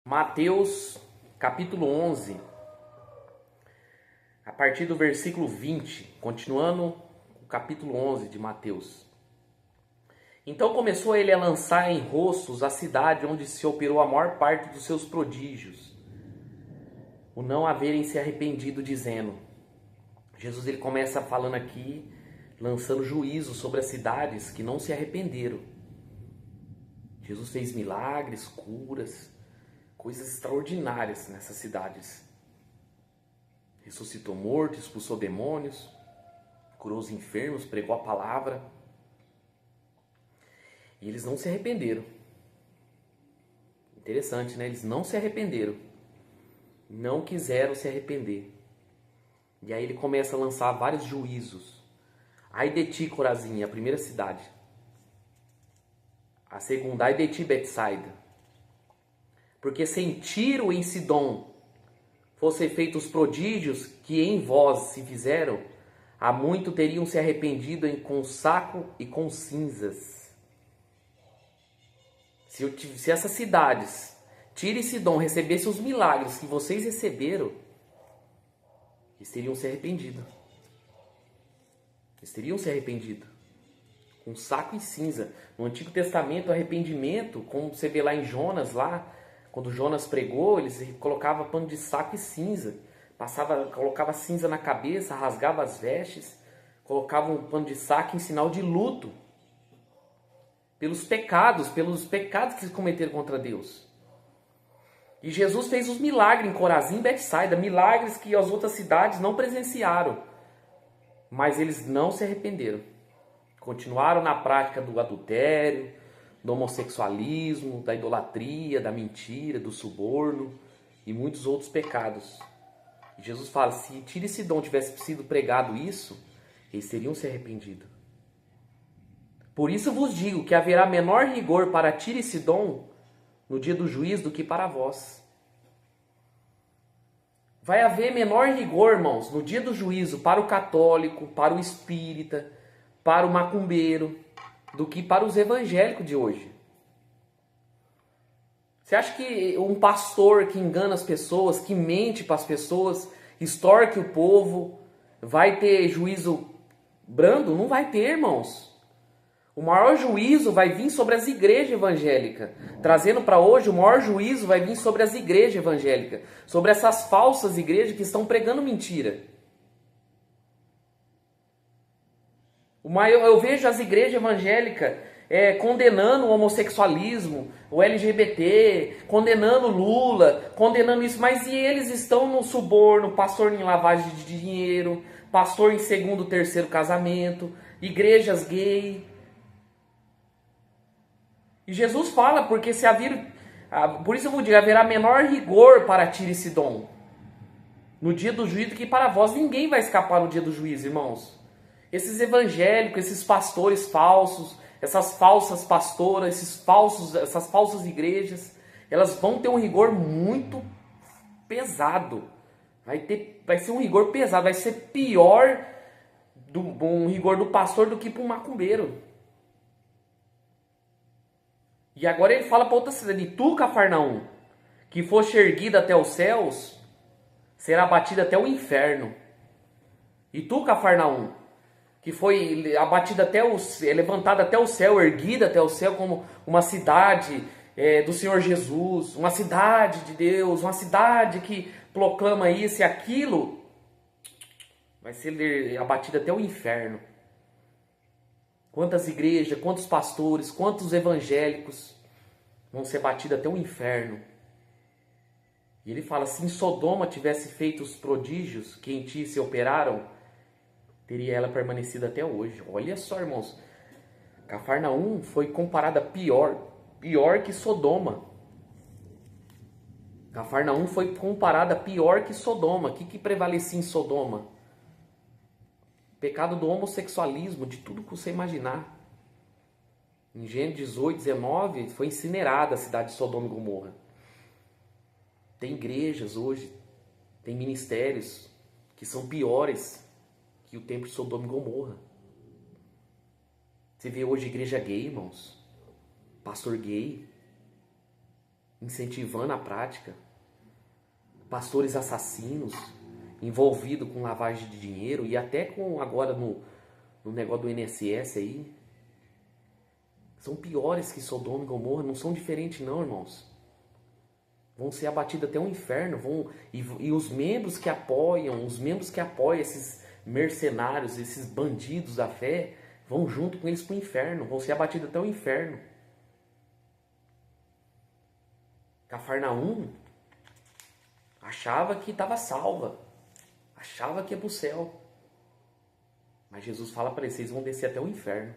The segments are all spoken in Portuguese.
Mateus, capítulo 11, a partir do versículo 20, continuando o capítulo 11 de Mateus. Então começou ele a lançar em rostos a cidade onde se operou a maior parte dos seus prodígios, o não haverem se arrependido, dizendo. Jesus ele começa falando aqui, lançando juízo sobre as cidades que não se arrependeram. Jesus fez milagres, curas, coisas extraordinárias nessas cidades. Ressuscitou mortos, expulsou demônios, curou os enfermos, pregou a palavra. E eles não se arrependeram. Interessante, né? Eles não se arrependeram. Não quiseram se arrepender. E aí ele começa a lançar vários juízos. Ai de ti, Corazim, a primeira cidade. A segunda, ai de ti, Betsaida. Porque se em Tiro e em Sidom fossem feitos os prodígios que em vós se fizeram, há muito teriam se arrependido com saco e com cinzas. Se essas cidades, Tiro e Sidom, recebessem os milagres que vocês receberam, eles teriam se arrependido. Eles teriam se arrependido. Com saco e cinza. No Antigo Testamento, arrependimento, como você vê lá em Jonas, quando Jonas pregou, eles colocavam pano de saco e cinza. Colocava cinza na cabeça, rasgava as vestes, colocava um pano de saco em sinal de luto. Pelos pecados que eles cometeram contra Deus. E Jesus fez os milagres em Corazim e Betsaida, milagres que as outras cidades não presenciaram. Mas eles não se arrependeram. Continuaram na prática do adultério, do homossexualismo, da idolatria, da mentira, do suborno e muitos outros pecados. E Jesus fala, se Tiro e Sidom tivesse sido pregado isso, eles teriam se arrependido. Por isso vos digo que haverá menor rigor para Tiro e Sidom no dia do juízo do que para vós. Vai haver menor rigor, irmãos, no dia do juízo para o católico, para o espírita, para o macumbeiro, do que para os evangélicos de hoje. Você acha que um pastor que engana as pessoas, que mente para as pessoas, extorque o povo, vai ter juízo brando? Não vai ter, irmãos. O maior juízo vai vir sobre as igrejas evangélicas. Trazendo para hoje, o maior juízo vai vir sobre as igrejas evangélicas. Sobre essas falsas igrejas que estão pregando mentira. Eu vejo as igrejas evangélicas condenando o homossexualismo, o LGBT, condenando Lula, condenando isso. Mas e eles estão no suborno, pastor em lavagem de dinheiro, pastor em segundo, terceiro casamento, igrejas gay. E Jesus fala, porque se haver, por isso eu vou dizer, haverá menor rigor para Tiro e Sidom no dia do juízo que para vós. Ninguém vai escapar no dia do juízo, irmãos. Esses evangélicos, esses pastores falsos, essas falsas pastoras, essas falsas igrejas, elas vão ter um rigor muito pesado. Vai ser um rigor pesado, vai ser pior um rigor do pastor do que para um macumbeiro. E agora ele fala para outra cidade, tu, Cafarnaum, que foste erguida até os céus, será abatida até o inferno. E tu, Cafarnaum, que foi abatida levantada até o céu, erguida até o céu como uma cidade do Senhor Jesus, uma cidade de Deus, uma cidade que proclama isso e aquilo, vai ser abatida até o inferno. Quantas igrejas, quantos pastores, quantos evangélicos vão ser batidos até o inferno. E ele fala, se em Sodoma tivesse feito os prodígios que em ti se operaram, teria ela permanecido até hoje. Olha só, irmãos. Cafarnaum foi comparada pior que Sodoma. Cafarnaum foi comparada pior que Sodoma. O que prevalecia em Sodoma? Pecado do homossexualismo, de tudo que você imaginar. Em Gênesis 18, 19, foi incinerada a cidade de Sodoma e Gomorra. Tem igrejas hoje, tem ministérios que são piores que o templo de Sodoma e Gomorra. Você vê hoje igreja gay, irmãos. Pastor gay. incentivando a prática, pastores assassinos, envolvidos com lavagem de dinheiro e até com agora no negócio do INSS aí. São piores que Sodoma e Gomorra, não são diferentes não, irmãos. Vão ser abatidos até o inferno, e os membros que apoiam esses mercenários, esses bandidos da fé, vão junto com eles para o inferno, vão ser abatidos até o inferno. Cafarnaum achava que estava salva, achava que ia para o céu. Mas Jesus fala para eles, vocês vão descer até o inferno.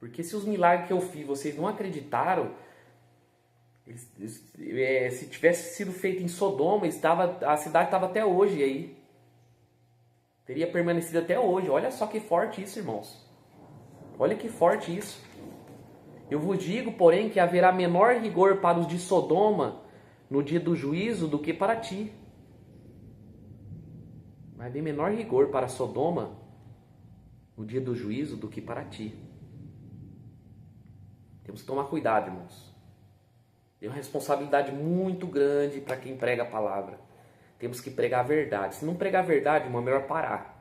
Porque se os milagres que eu fiz, vocês não acreditaram, se tivesse sido feito em Sodoma, a cidade estava até hoje aí. Teria permanecido até hoje. Olha só que forte isso, irmãos. Olha que forte isso. Eu vos digo, porém, que haverá menor rigor para os de Sodoma no dia do juízo do que para ti. Vai haver menor rigor para Sodoma no dia do juízo do que para ti. Temos que tomar cuidado, irmãos. Tem uma responsabilidade muito grande para quem prega a palavra. Temos que pregar a verdade. Se não pregar a verdade, irmão, é melhor parar.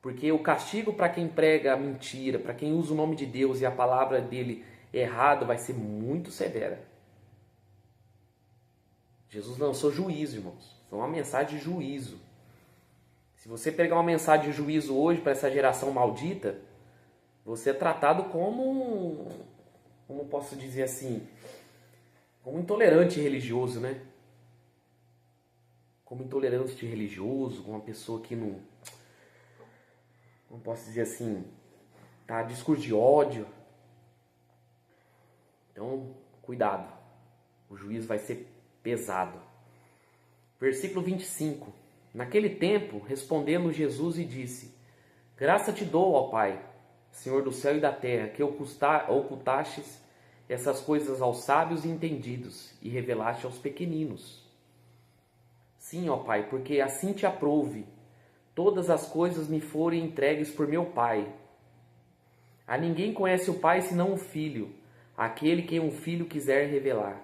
Porque o castigo para quem prega a mentira, para quem usa o nome de Deus e a palavra dele errado, vai ser muito severa. Jesus lançou juízo, irmãos. Foi uma mensagem de juízo. Se você pregar uma mensagem de juízo hoje para essa geração maldita, você é tratado como posso dizer assim, como intolerante religioso, né? Como intolerante religioso, como uma pessoa que não posso dizer assim, tá? Discurso de ódio. Então, cuidado. O juízo vai ser pesado. Versículo 25. Naquele tempo, respondendo Jesus e disse: Graça te dou, ó Pai, Senhor do céu e da terra, que ocultastes essas coisas aos sábios e entendidos e revelaste aos pequeninos. Sim, ó Pai, porque assim te aprouve. Todas as coisas me forem entregues por meu Pai. A ninguém conhece o Pai senão o Filho, aquele que um Filho quiser revelar.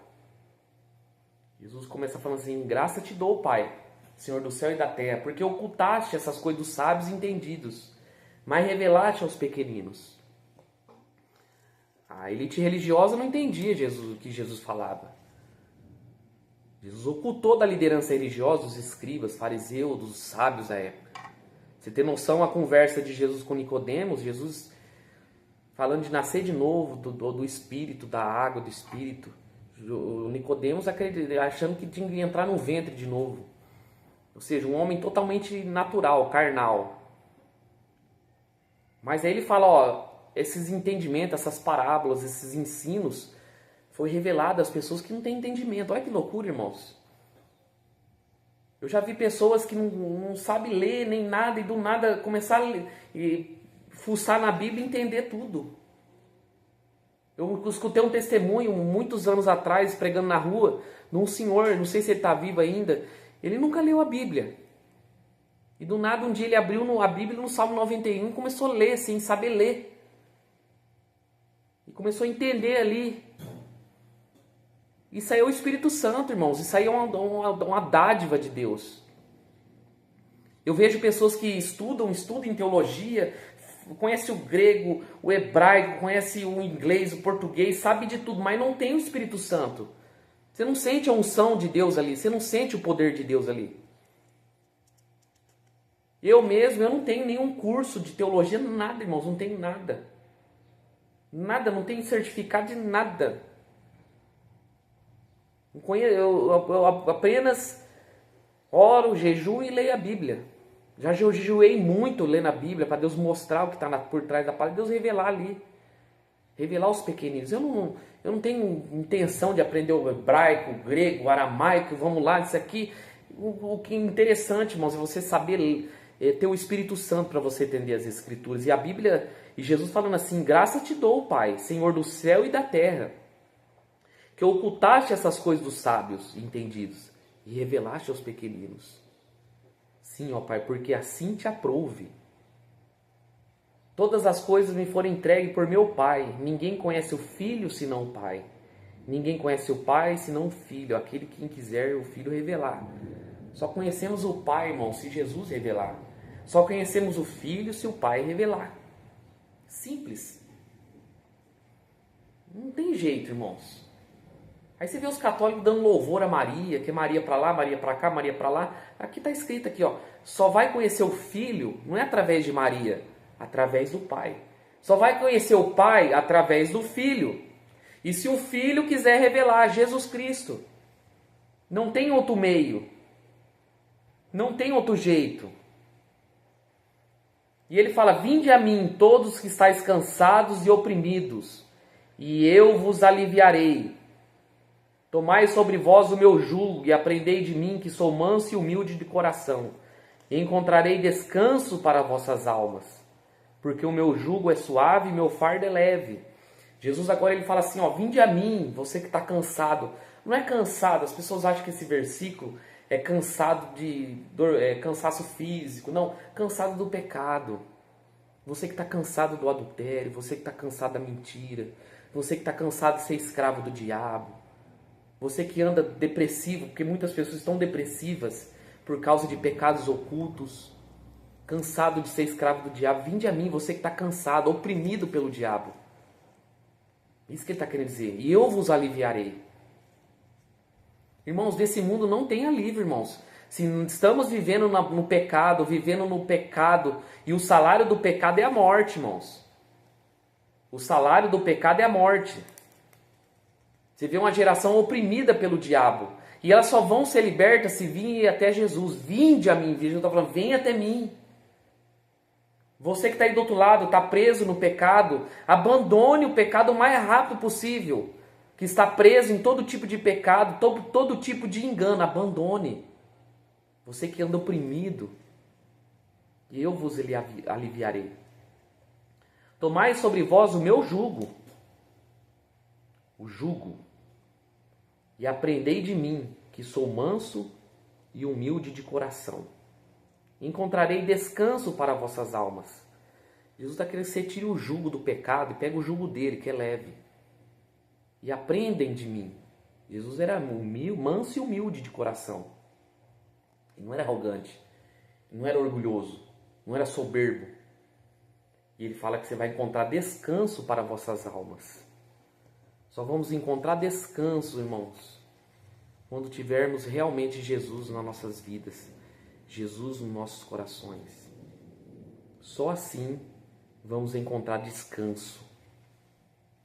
Jesus começa falando assim: graça te dou, Pai, Senhor do céu e da terra, porque ocultaste essas coisas dos sábios e entendidos, mas revelaste aos pequeninos. A elite religiosa não entendia o que Jesus falava. Jesus ocultou da liderança religiosa, dos escribas, fariseus, dos sábios da época. Você tem noção, a conversa de Jesus com Nicodemos, Jesus falando de nascer de novo, do Espírito, da água, do Espírito. O Nicodemos achando que tinha que entrar no ventre de novo. Ou seja, um homem totalmente natural, carnal. Mas aí ele fala, ó, esses entendimentos, essas parábolas, esses ensinos, foi revelado às pessoas que não têm entendimento. Olha que loucura, irmãos. Eu já vi pessoas que não sabem ler nem nada e do nada começar a fuçar na Bíblia e entender tudo. Eu escutei um testemunho muitos anos atrás, pregando na rua, de um senhor, não sei se ele está vivo ainda, ele nunca leu a Bíblia. E do nada um dia ele abriu a Bíblia no Salmo 91 e começou a ler, sem saber ler. E começou a entender ali. Isso aí é o Espírito Santo, irmãos. Isso aí é uma dádiva de Deus. Eu vejo pessoas que estudam em teologia, conhece o grego, o hebraico, conhece o inglês, o português, sabe de tudo, mas não tem o Espírito Santo. Você não sente a unção de Deus ali, você não sente o poder de Deus ali. Eu não tenho nenhum curso de teologia, nada, irmãos, não tenho nada. Nada, não tenho certificado de nada. Eu apenas oro, jejuo e leio a Bíblia. Já jejuei muito lendo a Bíblia para Deus mostrar o que está por trás da palavra, Deus revelar ali. Revelar aos pequeninos. Eu não tenho intenção de aprender o hebraico, o grego, o aramaico, vamos lá, isso aqui. O que é interessante, irmãos, é você saber ter o Espírito Santo para você entender as Escrituras. E a Bíblia, e Jesus falando assim, graça te dou, Pai, Senhor do céu e da terra, que ocultaste essas coisas dos sábios e entendidos e revelaste aos pequeninos. Sim, ó Pai, porque assim te aprouve. Todas as coisas me foram entregues por meu Pai. Ninguém conhece o Filho senão o Pai. Ninguém conhece o Pai senão o Filho, aquele quem quiser o Filho revelar. Só conhecemos o Pai, irmão, se Jesus revelar. Só conhecemos o Filho se o Pai revelar. Simples. Não tem jeito, irmãos. Aí você vê os católicos dando louvor a Maria, que é Maria para lá, Maria para cá, Maria para lá. Aqui está escrito aqui, ó, só vai conhecer o Filho, não é através de Maria, através do Pai. Só vai conhecer o Pai através do Filho. E se o Filho quiser revelar Jesus Cristo, não tem outro meio, não tem outro jeito. E ele fala, vinde a mim todos que estáis cansados e oprimidos, e eu vos aliviarei. Tomai sobre vós o meu jugo e aprendei de mim, que sou manso e humilde de coração, e encontrarei descanso para vossas almas, porque o meu jugo é suave e meu fardo é leve. Jesus agora ele fala assim, ó, vinde a mim, você que está cansado. Não é cansado, as pessoas acham que esse versículo é cansado de dor, cansaço físico. Não, cansado do pecado. Você que está cansado do adultério, você que está cansado da mentira, você que está cansado de ser escravo do diabo, você que anda depressivo, porque muitas pessoas estão depressivas por causa de pecados ocultos, cansado de ser escravo do diabo, vinde a mim, você que está cansado, oprimido pelo diabo. Isso que ele está querendo dizer. E eu vos aliviarei. Irmãos, desse mundo não tem alívio, irmãos. Se estamos vivendo no pecado, e o salário do pecado é a morte, irmãos. O salário do pecado é a morte. Você vê uma geração oprimida pelo diabo. E elas só vão ser libertas se virem até Jesus. Vinde a mim. Jesus está falando, vem até mim. Você que está aí do outro lado, está preso no pecado, abandone o pecado o mais rápido possível. Que está preso em todo tipo de pecado, todo tipo de engano, abandone. Você que anda oprimido, e eu vos aliviarei. Tomai sobre vós o meu jugo, e aprendei de mim, que sou manso e humilde de coração. Encontrarei descanso para vossas almas. Jesus está querendo que você tire o jugo do pecado e pega o jugo dele, que é leve. E aprendem de mim. Jesus era manso e humilde de coração. Ele não era arrogante, ele não era orgulhoso, não era soberbo. E ele fala que você vai encontrar descanso para vossas almas. Só vamos encontrar descanso, irmãos, quando tivermos realmente Jesus nas nossas vidas. Jesus nos nossos corações. Só assim vamos encontrar descanso.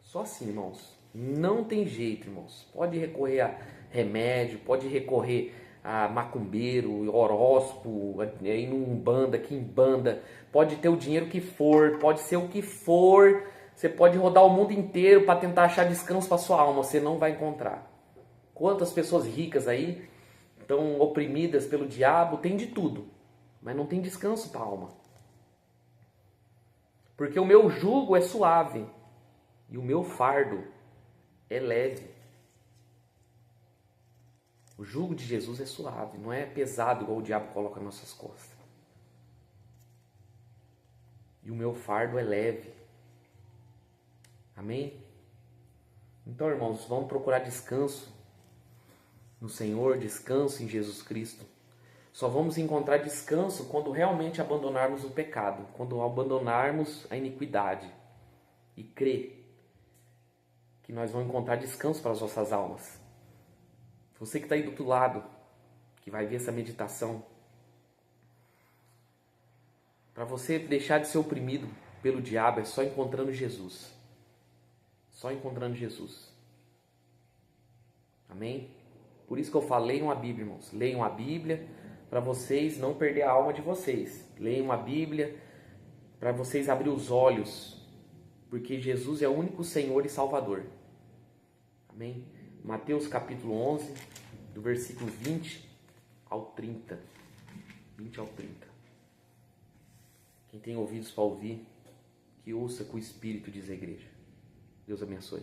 Só assim, irmãos. Não tem jeito, irmãos. Pode recorrer a remédio, pode recorrer a macumbeiro, horóscopo, ir num Umbanda, quimbanda. Pode ter o dinheiro que for, pode ser o que for. Você pode rodar o mundo inteiro para tentar achar descanso para sua alma. Você não vai encontrar. Quantas pessoas ricas aí estão oprimidas pelo diabo, tem de tudo, mas não tem descanso para a alma. Porque o meu jugo é suave e o meu fardo é leve. O jugo de Jesus é suave, não é pesado igual o diabo coloca nas nossas costas. E o meu fardo é leve. Amém? Então, irmãos, vamos procurar descanso no Senhor, descanso em Jesus Cristo. Só vamos encontrar descanso quando realmente abandonarmos o pecado, quando abandonarmos a iniquidade e crer que nós vamos encontrar descanso para as nossas almas. Você que está aí do outro lado, que vai ver essa meditação, para você deixar de ser oprimido pelo diabo é só encontrando Jesus. Só encontrando Jesus. Amém? Por isso que eu falo, leiam a Bíblia, irmãos. Leiam a Bíblia para vocês não perder a alma de vocês. Leiam a Bíblia para vocês abrir os olhos, porque Jesus é o único Senhor e Salvador. Amém? Mateus capítulo 11, do versículo 20 ao 30. 20 ao 30. Quem tem ouvidos para ouvir, que ouça com o Espírito, diz a igreja. Deus abençoe.